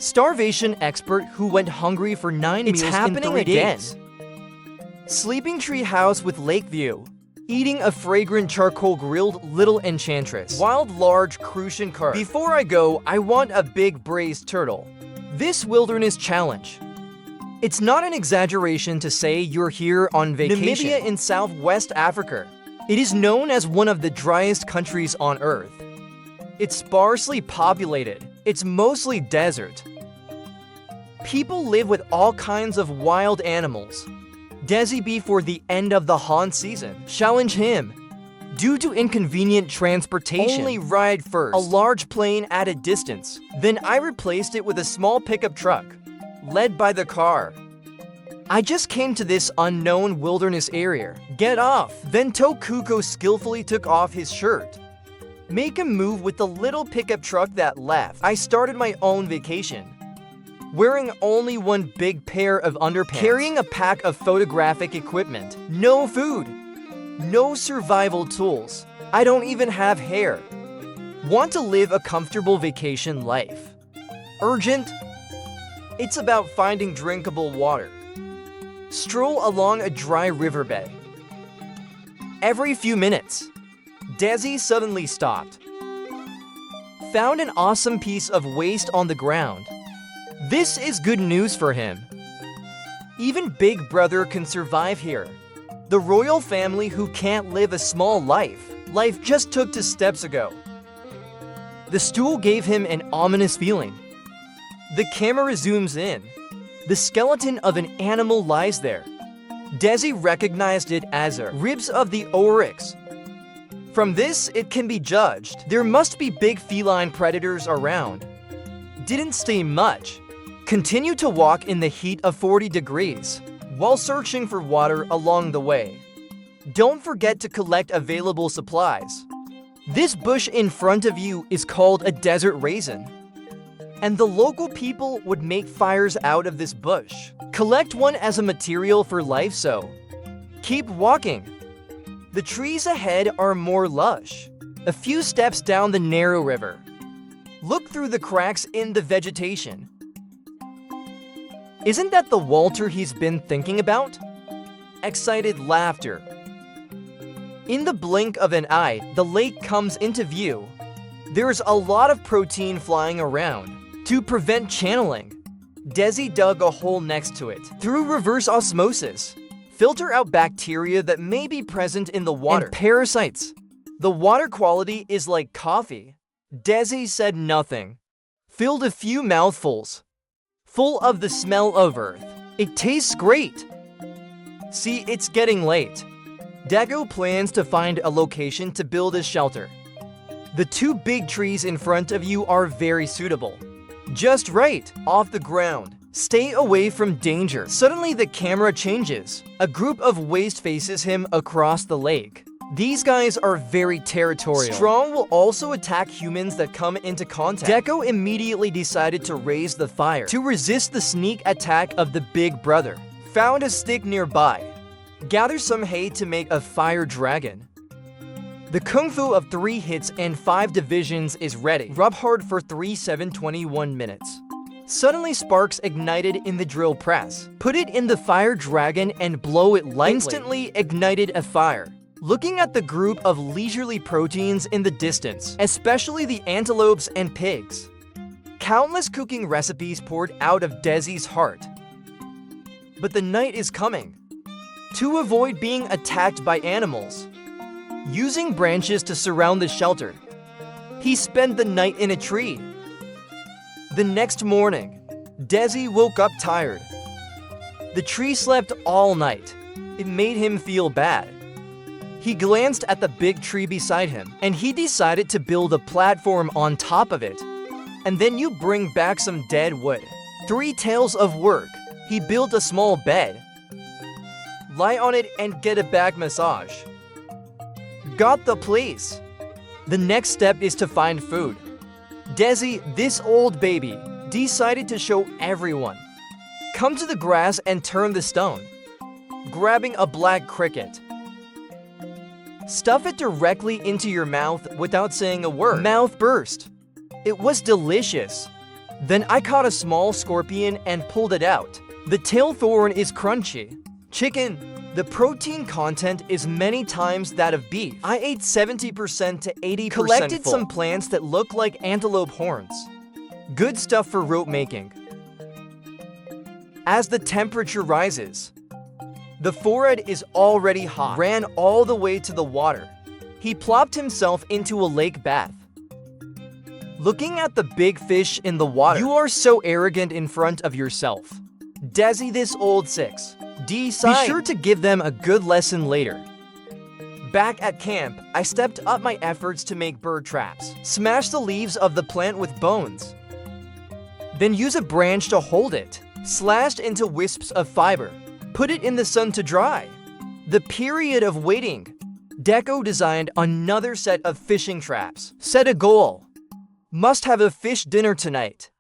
Starvation expert who went hungry for 9 meals in 3 days. Sleeping tree house with lake view. Eating a fragrant charcoal grilled little enchantress. Wild large crucian carp. Before I go, I want a big braised turtle. This wilderness challenge. It's not an exaggeration to say you're here on vacation. Namibia in Southwest Africa. It is known as one of the driest countries on Earth. It's sparsely populated. It's mostly desert. People live with all kinds of wild animals. Desi before the end of the hunt season. Challenge him. Due to inconvenient transportation, only ride first. A large plane at a distance. Then I replaced it with a small pickup truck, led by the car. I just came to this unknown wilderness area. Get off. Then Tokuko skillfully took off his shirt. Make a move with the little pickup truck that left. I started my own vacation. Wearing only one big pair of underpants. Carrying a pack of photographic equipment. No food. No survival tools. I don't even have hair. Want to live a comfortable vacation life. Urgent? It's about finding drinkable water. Stroll along a dry riverbed. Every few minutes, Desi suddenly stopped. Found an awesome piece of waste on the ground. This is good news for him. Even Big Brother can survive here. The royal family who can't live a small life. Life just took 2 steps ago. The stool gave him an ominous feeling. The camera zooms in. The skeleton of an animal lies there. Desi recognized it as a ribs of the oryx. From this, it can be judged. There must be big feline predators around. Didn't stay much. Continue to walk in the heat of 40 degrees, while searching for water along the way. Don't forget to collect available supplies. This bush in front of you is called a desert raisin. And the local people would make fires out of this bush. Collect one as a material for life, so keep walking. The trees ahead are more lush. A few steps down the narrow river. Look through the cracks in the vegetation. Isn't that the Walter he's been thinking about? Excited laughter. In the blink of an eye, the lake comes into view. There's a lot of protein flying around. To prevent channeling, Desi dug a hole next to it. Through reverse osmosis, filter out bacteria that may be present in the water. And parasites. The water quality is like coffee. Desi said nothing. Filled a few mouthfuls. Full of the smell of earth. It tastes great. See, it's getting late. Dago plans to find a location to build a shelter. The 2 big trees in front of you are very suitable. Just right, off the ground. Stay away from danger. Suddenly the camera changes. A group of waste faces him across the lake. These guys are very territorial. Strong will also attack humans that come into contact. Deco immediately decided to raise the fire to resist the sneak attack of the Big Brother. Found a stick nearby. Gather some hay to make a fire dragon. The kung fu of 3 hits and 5 divisions is ready. Rub hard for 3-7-21 minutes. Suddenly sparks ignited in the drill press. Put it in the fire dragon and blow it lightly. Instantly ignited a fire. Looking at the group of leisurely proteins in the distance, especially the antelopes and pigs. Countless cooking recipes poured out of Desi's heart. But the night is coming. To avoid being attacked by animals, using branches to surround the shelter, he spent the night in a tree. The next morning, Desi woke up tired. The tree slept all night. It made him feel bad. He glanced at the big tree beside him, and he decided to build a platform on top of it. And then you bring back some dead wood. 3 tales of work. He built a small bed. Lie on it and get a back massage. Got the place. The next step is to find food. Desi, this old baby, decided to show everyone. Come to the grass and turn the stone. Grabbing a black cricket. Stuff it directly into your mouth without saying a word. Mouth burst. It was delicious. Then I caught a small scorpion and pulled it out. The tail thorn is crunchy. Chicken. The protein content is many times that of beef. I ate 70% to 80% Collected full. Some plants that look like antelope horns. Good stuff for rope making. As the temperature rises, the forehead is already hot. Ran all the way to the water. He plopped himself into a lake bath. Looking at the big fish in the water, you are so arrogant in front of yourself. Desi this old 6. Be sure to give them a good lesson later. Back at camp, I stepped up my efforts to make bird traps. Smash the leaves of the plant with bones. Then use a branch to hold it. Slashed into wisps of fiber. Put it in the sun to dry. The period of waiting. Deco designed another set of fishing traps. Set a goal. Must have a fish dinner tonight.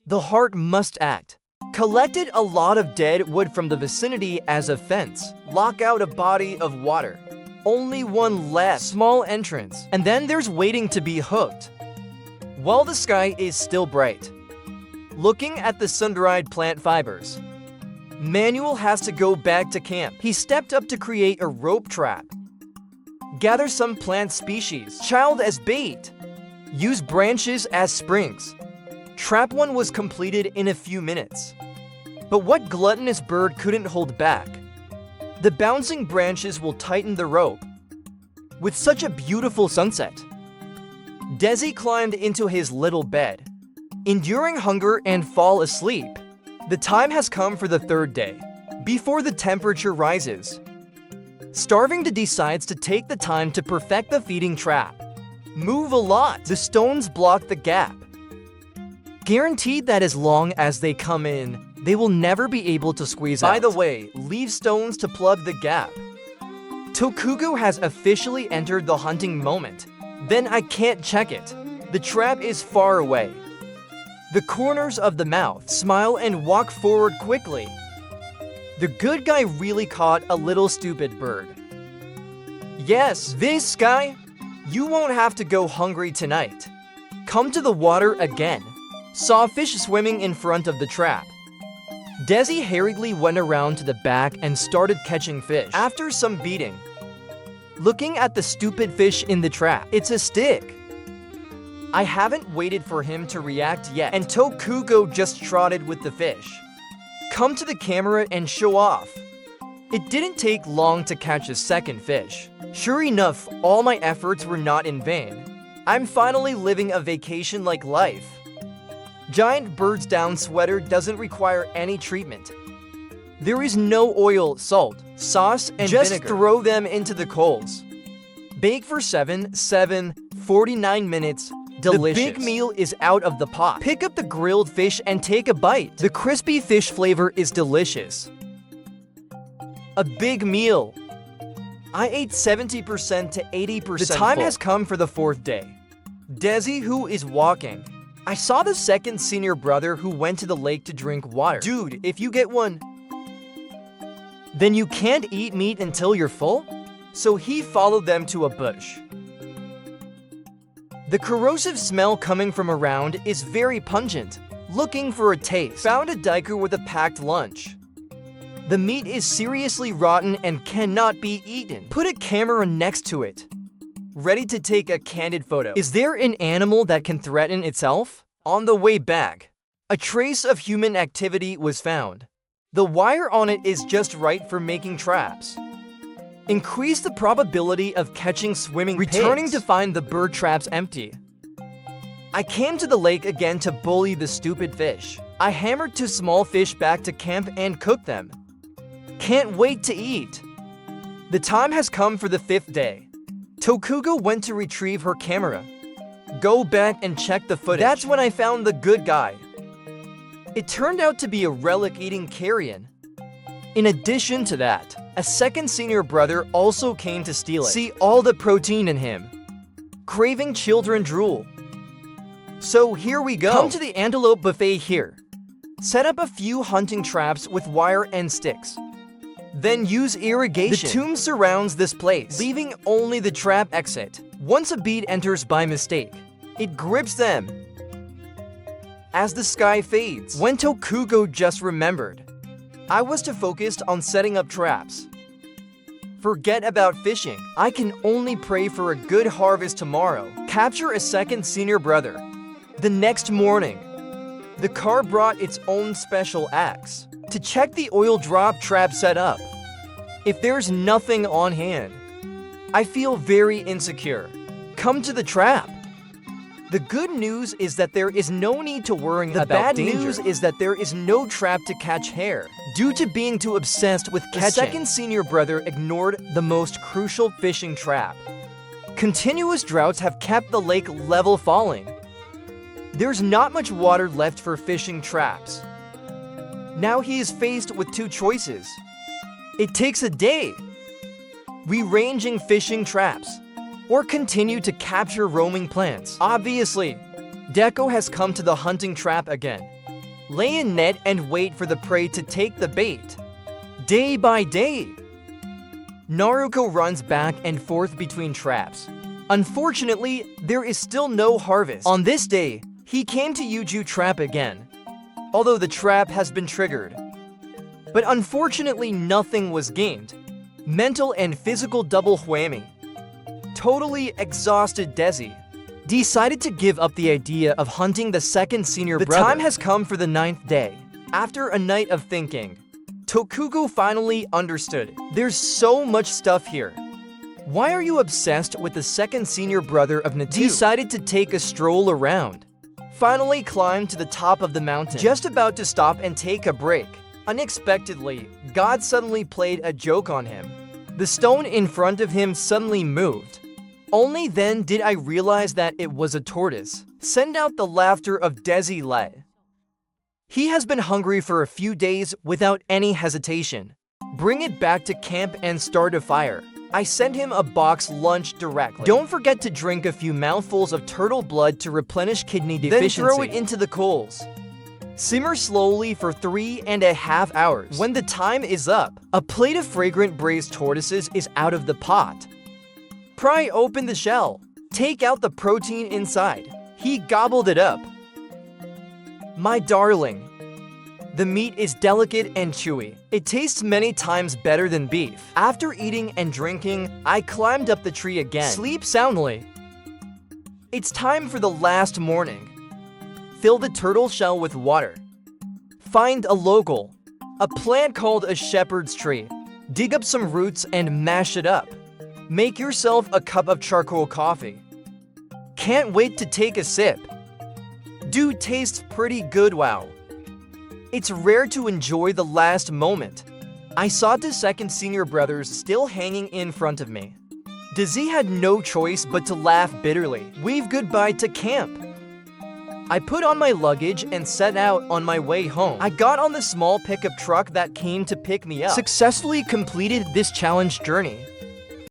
The heart must act. Collected a lot of dead wood from the vicinity as a fence. Lock out a body of water. Only one left. Small entrance. And then there's waiting to be hooked. While the sky is still bright. Looking at the sun-dried plant fibers. Manuel has to go back to camp. He stepped up to create a rope trap. Gather some plant species. Child as bait. Use branches as springs. Trap 1 was completed in a few minutes. But what gluttonous bird couldn't hold back? The bouncing branches will tighten the rope. With such a beautiful sunset. Desi climbed into his little bed, enduring hunger and fall asleep. The time has come for the third day, before the temperature rises. Starving decides to take the time to perfect the feeding trap. Move a lot. The stones block the gap. Guaranteed that as long as they come in, they will never be able to squeeze out. By the way, leave stones to plug the gap. Tokugo has officially entered the hunting moment. Then I can't check it. The trap is far away. The corners of the mouth. Smile and walk forward quickly. The good guy really caught a little stupid bird. Yes, this guy. You won't have to go hungry tonight. Come to the water again. Saw fish swimming in front of the trap. Desi hurriedly went around to the back and started catching fish. After some beating, looking at the stupid fish in the trap, it's a stick. I haven't waited for him to react yet, and Tokugo just trotted with the fish. Come to the camera and show off. It didn't take long to catch a second fish. Sure enough, all my efforts were not in vain. I'm finally living a vacation-like life. Giant birds down sweater doesn't require any treatment. There is no oil, salt, sauce, and just vinegar. Throw them into the coals. Bake for 49 minutes. Delicious. The big meal is out of the pot. Pick up the grilled fish and take a bite. The crispy fish flavor is delicious. A big meal. I ate 70% to 80%. The time has come for the fourth day. Desi, who is walking. I saw the second senior brother who went to the lake to drink water. Dude, if you get one, then you can't eat meat until you're full? So he followed them to a bush. The corrosive smell coming from around is very pungent. Looking for a taste. Found a diker with a packed lunch. The meat is seriously rotten and cannot be eaten. Put a camera next to it. Ready to take a candid photo. Is there an animal that can threaten itself? On the way back, a trace of human activity was found. The wire on it is just right for making traps. Increase the probability of catching swimming pigs. Returning to find the bird traps empty. I came to the lake again to bully the stupid fish. I hammered 2 small fish back to camp and cooked them. Can't wait to eat. The time has come for the 5th day. Tokugo went to retrieve her camera. Go back and check the footage. That's when I found the good guy. It turned out to be a relic-eating carrion. In addition to that, a second senior brother also came to steal it. See all the protein in him. Craving children drool. So here we go. Come to the antelope buffet here. Set up a few hunting traps with wire and sticks. Then use irrigation. The tomb surrounds this place, leaving only the trap exit. Once a bead enters by mistake, it grips them. as the sky fades. When Tokugo just remembered, I was to focus on setting up traps. Forget about fishing. I can only pray for a good harvest tomorrow. Capture a second senior brother. The next morning, the car brought its own special axe to check the oil drop trap setup. If there's nothing on hand, I feel very insecure. Come to the trap. The good news is that there is no need to worry about danger. The bad news is that there is no trap to catch hare. Due to being too obsessed with catching, the second senior brother ignored the most crucial fishing trap. Continuous droughts have kept the lake level falling. There's not much water left for fishing traps. Now he is faced with two choices. It takes a day, rearranging fishing traps, or continue to capture roaming plants. Obviously, Deko has come to the hunting trap again. Lay a net and wait for the prey to take the bait. Day by day, Naruko runs back and forth between traps. Unfortunately, there is still no harvest. On this day, he came to Yuju trap again, although the trap has been triggered. But unfortunately, nothing was gained. Mental and physical double whammy. Totally exhausted Desi decided to give up the idea of hunting the second senior brother. The time has come for the 9th day. After a night of thinking, Tokugo finally understood. There's so much stuff here. Why are you obsessed with the second senior brother of Natu? Decided to take a stroll around. Finally climbed to the top of the mountain. Just about to stop and take a break. Unexpectedly, God suddenly played a joke on him. The stone in front of him suddenly moved. Only then did I realize that it was a tortoise. Send out the laughter of Desi Le. He has been hungry for a few days without any hesitation. Bring it back to camp and start a fire. I sent him a box lunch directly. Don't forget to drink a few mouthfuls of turtle blood to replenish kidney deficiency. Then throw it into the coals. Simmer slowly for 3.5 hours. When the time is up, a plate of fragrant braised tortoises is out of the pot. Pry open the shell. Take out the protein inside. He gobbled it up. My darling. The meat is delicate and chewy. It tastes many times better than beef. After eating and drinking, I climbed up the tree again. Sleep soundly. It's time for the last morning. Fill the turtle shell with water. Find a local, a plant called a shepherd's tree. Dig up some roots and mash it up. Make yourself a cup of charcoal coffee. Can't wait to take a sip. Dude, tastes pretty good, wow. It's rare to enjoy the last moment. I saw the second senior brothers still hanging in front of me. Desi had no choice but to laugh bitterly. Wave goodbye to camp. I put on my luggage and set out on my way home. I got on the small pickup truck that came to pick me up. Successfully completed this challenge journey.